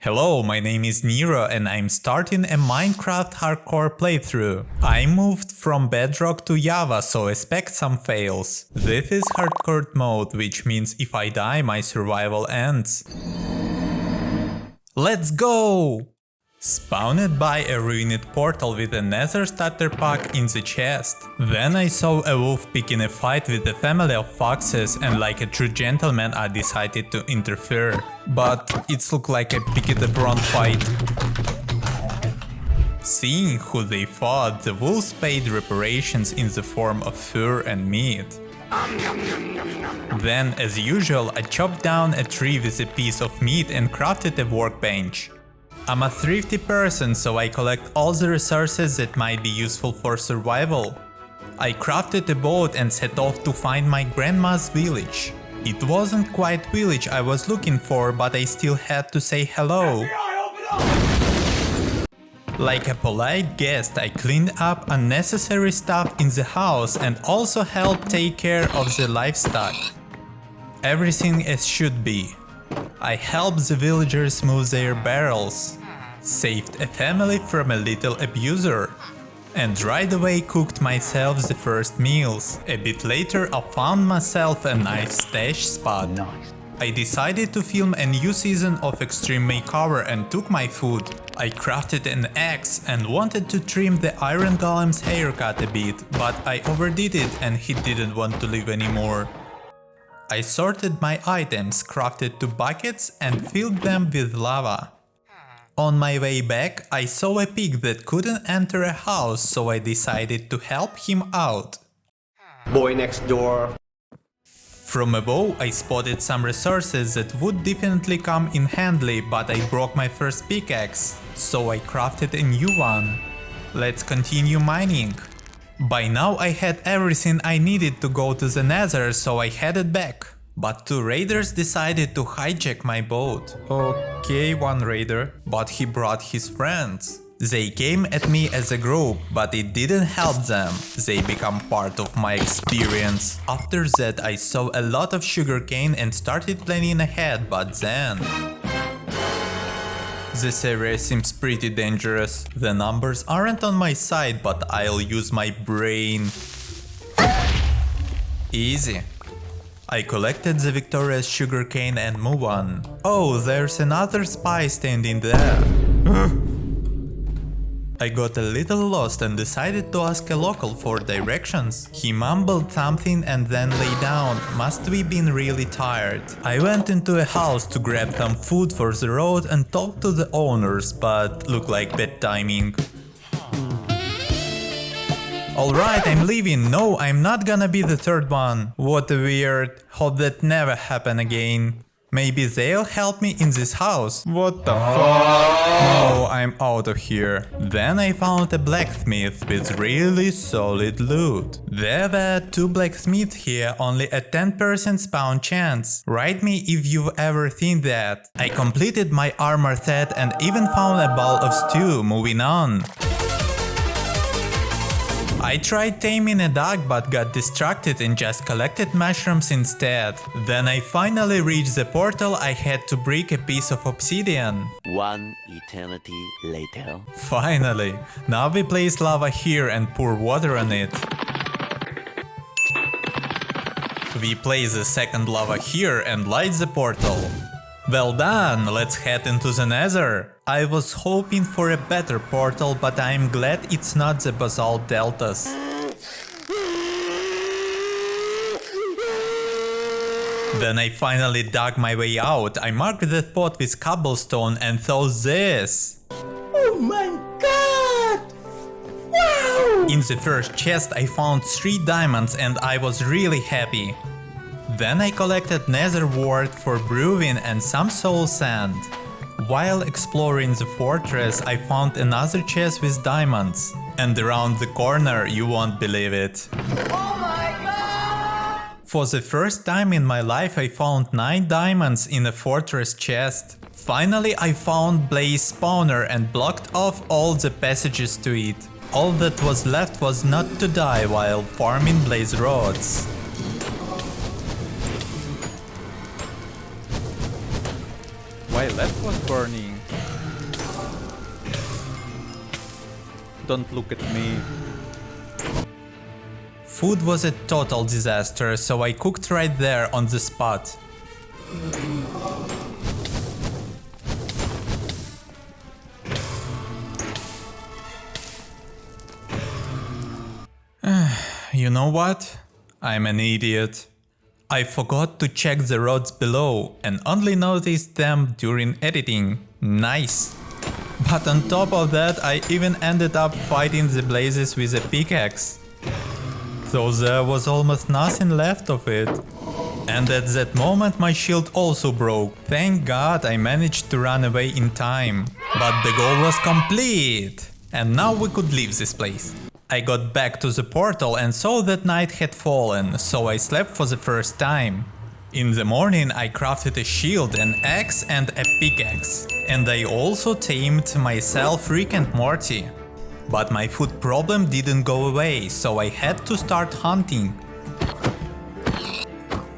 Hello, my name is Niro and I'm starting a Minecraft Hardcore playthrough. I moved from Bedrock to Java, so expect some fails. This is Hardcore mode, which means if I die, my survival ends. Let's go! Spawned by a ruined portal with a Nether starter pack in the chest. Then I saw a wolf picking a fight with a family of foxes, and like a true gentleman I decided to interfere. But it looked like a picket a bronze fight. Seeing who they fought, the wolves paid reparations in the form of fur and meat. Then, as usual, I chopped down a tree with a piece of meat and crafted a workbench. I'm a thrifty person, so I collect all the resources that might be useful for survival. I crafted a boat and set off to find my grandma's village. It wasn't quite village I was looking for, but I still had to say hello. Like a polite guest, I cleaned up unnecessary stuff in the house and also helped take care of the livestock. Everything as should be. I helped the villagers move their barrels, saved a family from a little abuser, and right away cooked myself the first meals. A bit later I found myself a nice stash spot. I decided to film a new season of Extreme Makeover and took my food. I crafted an axe and wanted to trim the Iron Golem's haircut a bit, but I overdid it and he didn't want to live anymore. I sorted my items, crafted 2 buckets and filled them with lava. On my way back, I saw a pig that couldn't enter a house, so I decided to help him out. Boy next door. From above, I spotted some resources that would definitely come in handy, but I broke my first pickaxe, so I crafted a new one. Let's continue mining. By now I had everything I needed to go to the Nether, so I headed back. But 2 raiders decided to hijack my boat. Okay, 1 raider, but he brought his friends. They came at me as a group, but it didn't help them. They become part of my experience. After that I saw a lot of sugarcane and started planning ahead, but then... This area seems pretty dangerous. The numbers aren't on my side, but I'll use my brain. Easy. I collected the victorious sugarcane and move on. Oh, there's another spy standing there. I got a little lost and decided to ask a local for directions. He mumbled something and then lay down, must we been really tired. I went into a house to grab some food for the road and talk to the owners, but looked like bad timing. Alright, I'm leaving. No, I'm not gonna be the 3rd one. What a weird. Hope that never happen again. Maybe they'll help me in this house. What the fuck? No, I'm out of here. Then I found a blacksmith with really solid loot. There were 2 blacksmiths here, only a 10% spawn chance. Write me if you've ever seen that. I completed my armor set and even found a bowl of stew. Moving on. I tried taming a dog but got distracted and just collected mushrooms instead. Then I finally reached the portal. I had to break a piece of obsidian. 1 eternity later. Finally! Now we place lava here and pour water on it. We place the 2nd lava here and light the portal. Well done, let's head into the Nether. I was hoping for a better portal, but I'm glad it's not the basalt deltas. Then I finally dug my way out. I marked the spot with cobblestone and saw this. Oh my god! Wow! In the first chest I found 3 diamonds and I was really happy. Then I collected nether wart for brewing and some soul sand. While exploring the fortress, I found another chest with diamonds. And around the corner, you won't believe it. Oh my god! For the first time in my life, I found 9 diamonds in a fortress chest. Finally, I found Blaze spawner and blocked off all the passages to it. All that was left was not to die while farming blaze rods. Why left was burning? don't look at me. Food was a total disaster, so I cooked right there on the spot. You know what? I'm an idiot. I forgot to check the rods below and only noticed them during editing. Nice. But on top of that, I even ended up fighting the blazes with a pickaxe. Though there was almost nothing left of it. And at that moment my shield also broke. Thank God I managed to run away in time. But the goal was complete! And now we could leave this place. I got back to the portal and saw that night had fallen, so I slept for the first time. In the morning I crafted a shield, an axe and a pickaxe. And I also tamed myself Rick and Morty. But my food problem didn't go away, so I had to start hunting.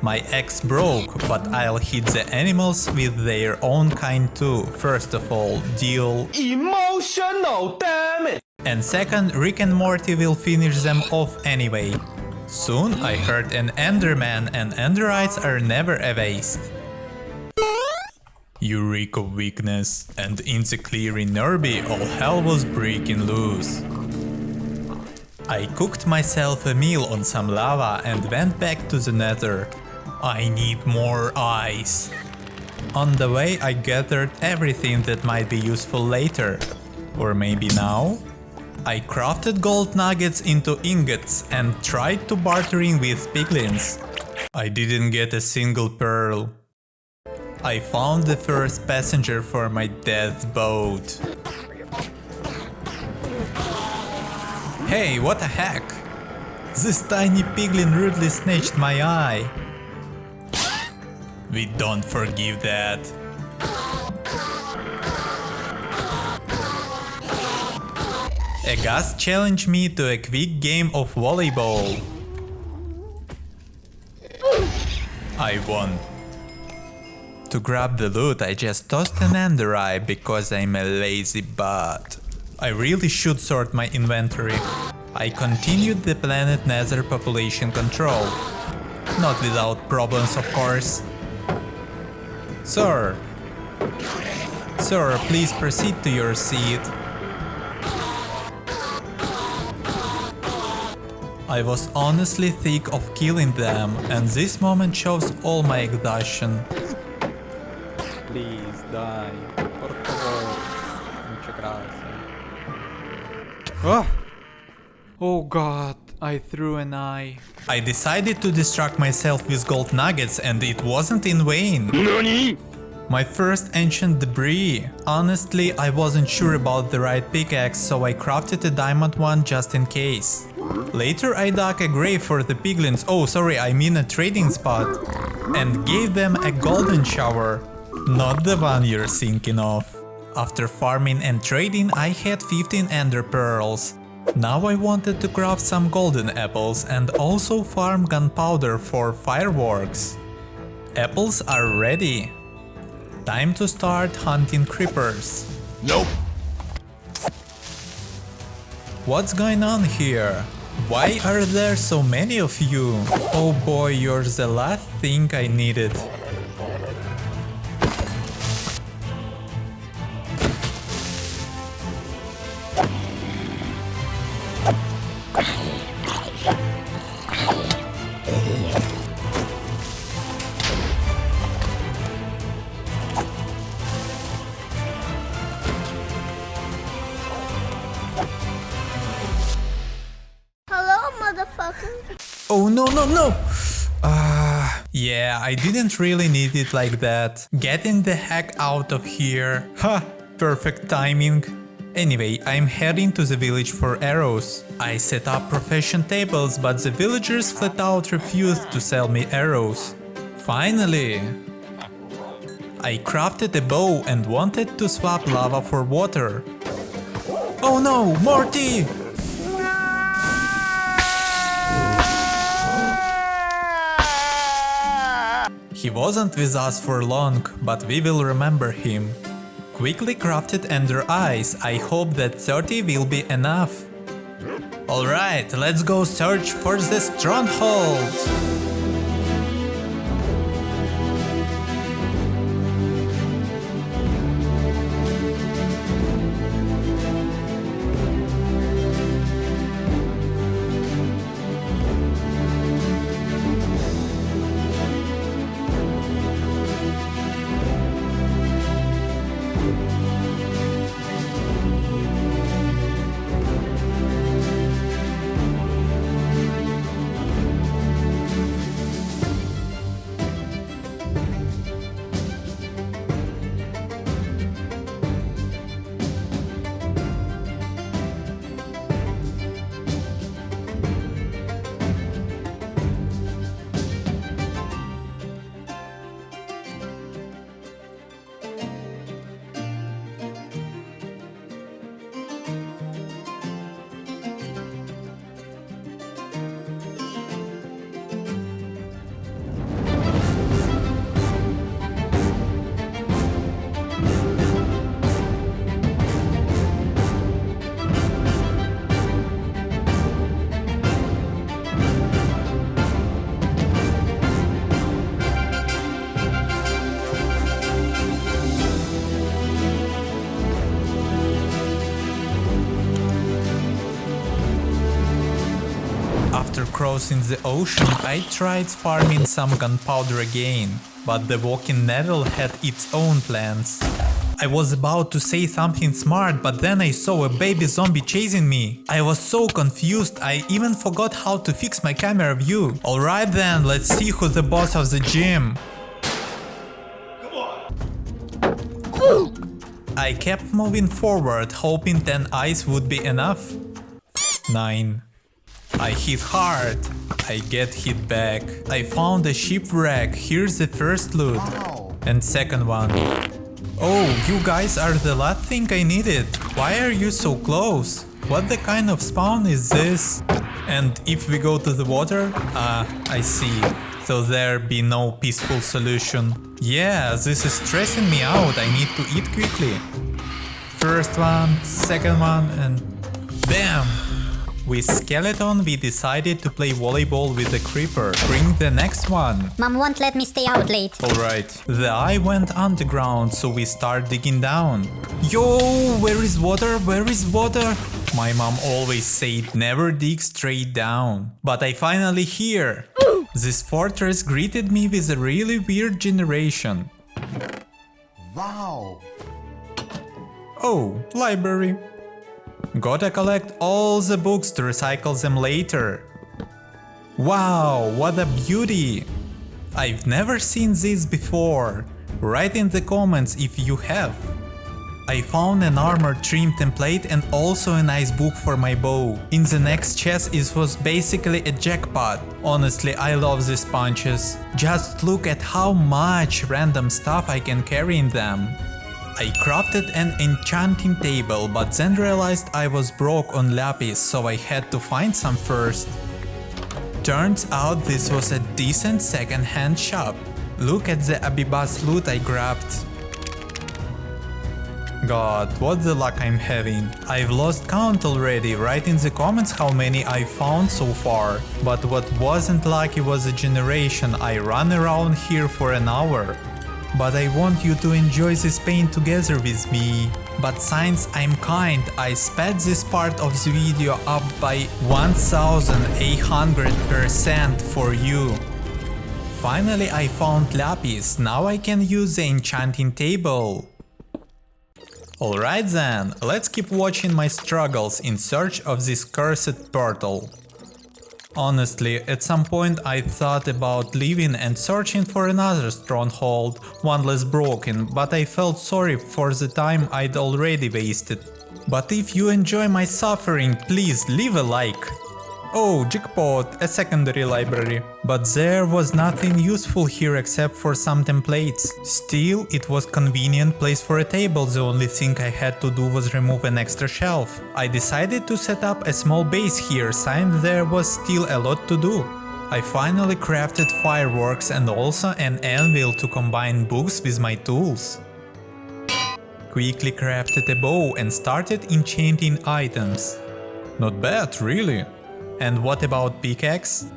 My axe broke, but I'll hit the animals with their own kind too. First of all, deal Emotional damage! and second, Rick and Morty will finish them off anyway. Soon I heard an Enderman, and Enderites are never evased. Eureka weakness, and in the clearing Nerby all hell was breaking loose. I cooked myself a meal on some lava and went back to the Nether. I need more ice. On the way I gathered everything that might be useful later. Or maybe now? I crafted gold nuggets into ingots and tried to bartering with piglins. I didn't get a single pearl. I found the first passenger for my death boat. Hey, what the heck? This tiny piglin rudely snatched my eye. We don't forgive that. A ghost challenged me to a quick game of volleyball. I won. To grab the loot, I just tossed an ender eye because I'm a lazy butt. I really should sort my inventory. I continued the planet Nether population control. Not without problems, of course. Sir, please proceed to your seat. I was honestly thick of killing them, and this moment shows all my exhaustion. Please die. Por favor. Muchas gracias. Ah! Oh god, I threw an eye. I decided to distract myself with gold nuggets, and it wasn't in vain. NANI?! My first ancient debris. Honestly, I wasn't sure about the right pickaxe, so I crafted a diamond one just in case. Later I dug a grave for the piglins, a trading spot, and gave them a golden shower. Not the one you're thinking of. After farming and trading, I had 15 ender pearls. Now I wanted to craft some golden apples and also farm gunpowder for fireworks. Apples are ready. Time to start hunting creepers. Nope. What's going on here? Why are there so many of you? Oh boy, you're the last thing I needed. Oh no. Yeah, I didn't really need it like that. Getting the heck out of here. Ha! Perfect timing. Anyway, I'm heading to the village for arrows. I set up profession tables, but the villagers flat out refused to sell me arrows. Finally! I crafted a bow and wanted to swap lava for water. Oh no, Morty! He wasn't with us for long, but we will remember him. Quickly crafted ender eyes, I hope that 30 will be enough. Alright, let's go search for the stronghold! After crossing the ocean, I tried farming some gunpowder again, but the walking Nether had its own plans. I was about to say something smart, but then I saw a baby zombie chasing me. I was so confused, I even forgot how to fix my camera view. Alright then, let's see who's the boss of the gym. I kept moving forward, hoping 10 eyes would be enough. 9. I hit hard. I get hit back. I found a shipwreck. Here's the first loot. And second one. Oh, you guys are the last thing I needed. Why are you so close? What the kind of spawn is this? And if we go to the water? I see. So there be no peaceful solution. Yeah, this is stressing me out. I need to eat quickly. First one, second one, and bam! With Skeleton, we decided to play volleyball with the creeper. Bring the next one. Mom won't let me stay out late. Alright. The eye went underground, so we start digging down. Yo, where is water? Where is water? My mom always said never dig straight down. But I finally here. This fortress greeted me with a really weird generation. Wow! Oh, library. Gotta collect all the books to recycle them later. Wow, what a beauty! I've never seen this before. Write in the comments if you have. I found an armor trim template and also a nice book for my bow. In the next chest it was basically a jackpot. Honestly, I love these punches. Just look at how much random stuff I can carry in them. I crafted an enchanting table, but then realized I was broke on lapis, so I had to find some first. Turns out this was a decent second-hand shop. Look at the Abibas loot I grabbed. God, what the luck I'm having. I've lost count already. Write in the comments how many I found so far. But what wasn't lucky was a generation. I ran around here for an hour. But I want you to enjoy this pain together with me. But since I'm kind, I sped this part of the video up by 1800% for you. Finally I found lapis, now I can use the enchanting table. Alright then, let's keep watching my struggles in search of this cursed portal. Honestly, at some point I thought about leaving and searching for another stronghold, one less broken, but I felt sorry for the time I'd already wasted. But if you enjoy my suffering, please leave a like. Oh, jackpot, a secondary library. But there was nothing useful here except for some templates. Still, it was convenient place for a table, the only thing I had to do was remove an extra shelf. I decided to set up a small base here, since there was still a lot to do. I finally crafted fireworks and also an anvil to combine books with my tools. quickly crafted a bow and started enchanting items. Not bad, really. And what about pickaxe?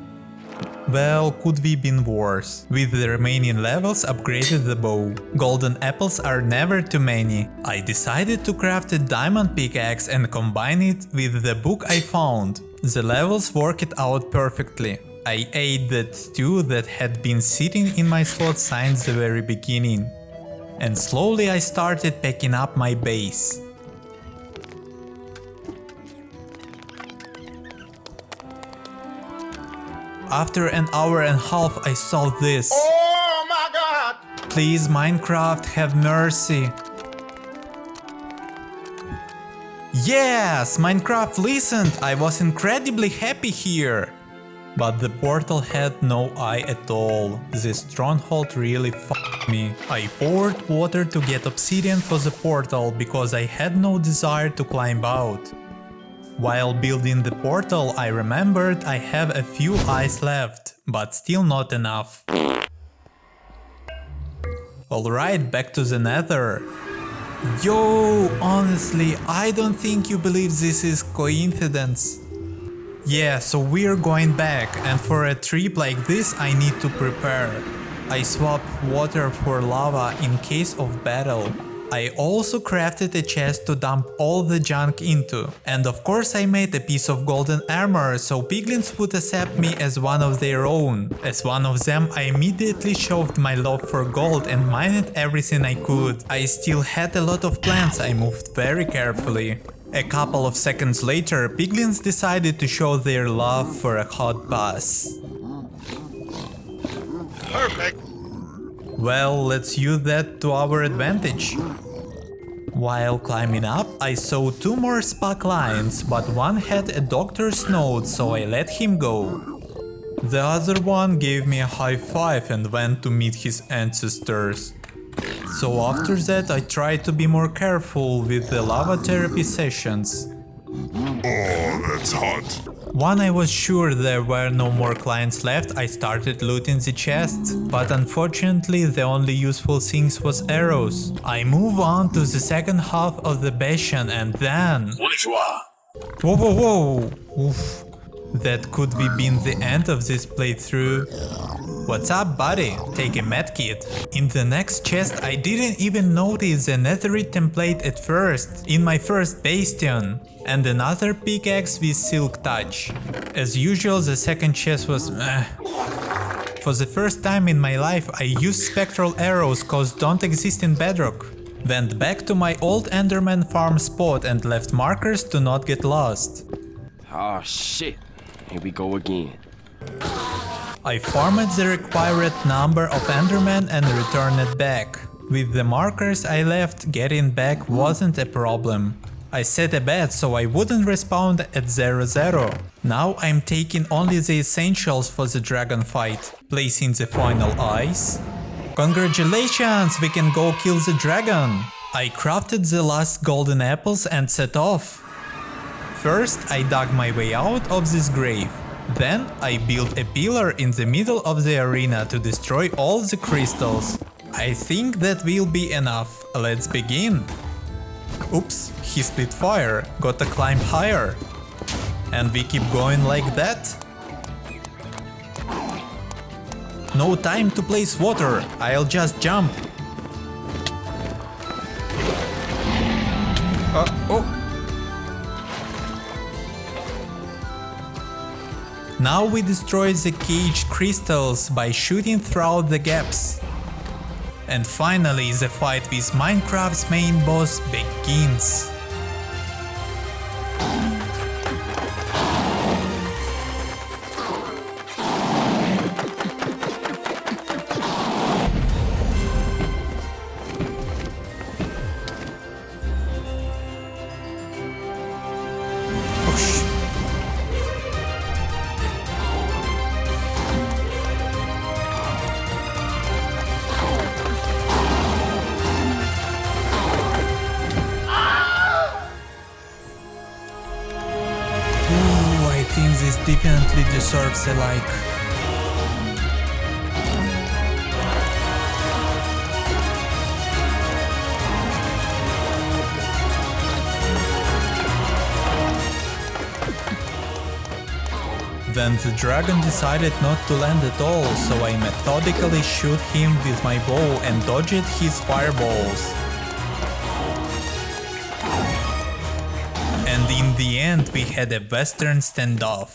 Well, could be been worse. With the remaining levels upgraded the bow. Golden apples are never too many. I decided to craft a diamond pickaxe and combine it with the book I found. The levels worked out perfectly. I ate that stew that had been sitting in my slot since the very beginning. And slowly I started packing up my base. After an hour and a half I saw this. Oh my god! Please Minecraft, have mercy. Yes, Minecraft listened, I was incredibly happy here. But the portal had no eye at all. This stronghold really f***ed me. I poured water to get obsidian for the portal because I had no desire to climb out. While building the portal, I remembered I have a few eyes left, but still not enough. Alright, back to the Nether. Yo, honestly, I don't think you believe this is coincidence. Yeah, so we're going back, and for a trip like this I need to prepare. I swapped water for lava in case of battle. I also crafted a chest to dump all the junk into. And of course I made a piece of golden armor so piglins would accept me as one of their own. As one of them I immediately shoved my love for gold and mined everything I could. I still had a lot of plants, I moved very carefully. A couple of seconds later, piglins decided to show their love for a hot bath. Perfect! Well, let's use that to our advantage. While climbing up, I saw two more spark lines, but one had a doctor's note, so I let him go. The other one gave me a high five and went to meet his ancestors. So after that I tried to be more careful with the lava therapy sessions. Oh, that's hot. When I was sure there were no more clients left, I started looting the chests, but unfortunately the only useful things was arrows. I move on to the second half of the bastion and then... Which one? Whoa, whoa, whoa! Oof. That could be been the end of this playthrough. What's up, buddy? Take a medkit. In the next chest I didn't even notice the netherite template at first, in my first bastion. And another pickaxe with silk touch. As usual, the second chest was meh. For the first time in my life I used spectral arrows cause don't exist in bedrock. Went back to my old Enderman farm spot and left markers to not get lost. Oh shit, here we go again. I farmed the required number of Endermen and returned it back. With the markers I left, getting back wasn't a problem. I set a bed so I wouldn't respawn at 0-0. Now I'm taking only the essentials for the dragon fight. Placing the final ice. Congratulations, we can go kill the dragon! I crafted the last golden apples and set off. First I dug my way out of this grave. Then I built a pillar in the middle of the arena to destroy all the crystals. I think that will be enough. Let's begin. Oops, he split fire. Gotta climb higher. And we keep going like that. No time to place water. I'll just jump. Oh. Now we destroy the caged crystals by shooting throughout the gaps. And finally the fight with Minecraft's main boss begins. I think this definitely deserves a like. Then the dragon decided not to land at all, so I methodically shoot him with my bow and dodged his fireballs. And in the end we had a western standoff.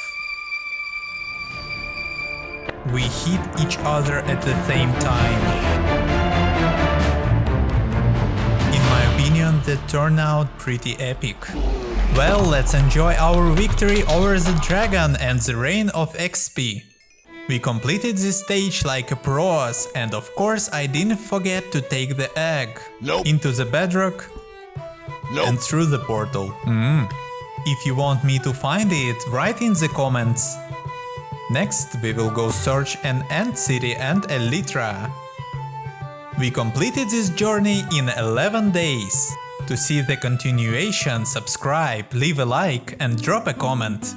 We hit each other at the same time. In my opinion, that turned out pretty epic. Well, let's enjoy our victory over the dragon and the reign of XP. We completed this stage like a pros, and of course I didn't forget to take the egg into the bedrock and through the portal. If you want me to find it, write in the comments. Next we will go search an ant city and elytra. We completed this journey in 11 days. To see the continuation, subscribe, leave a like and drop a comment.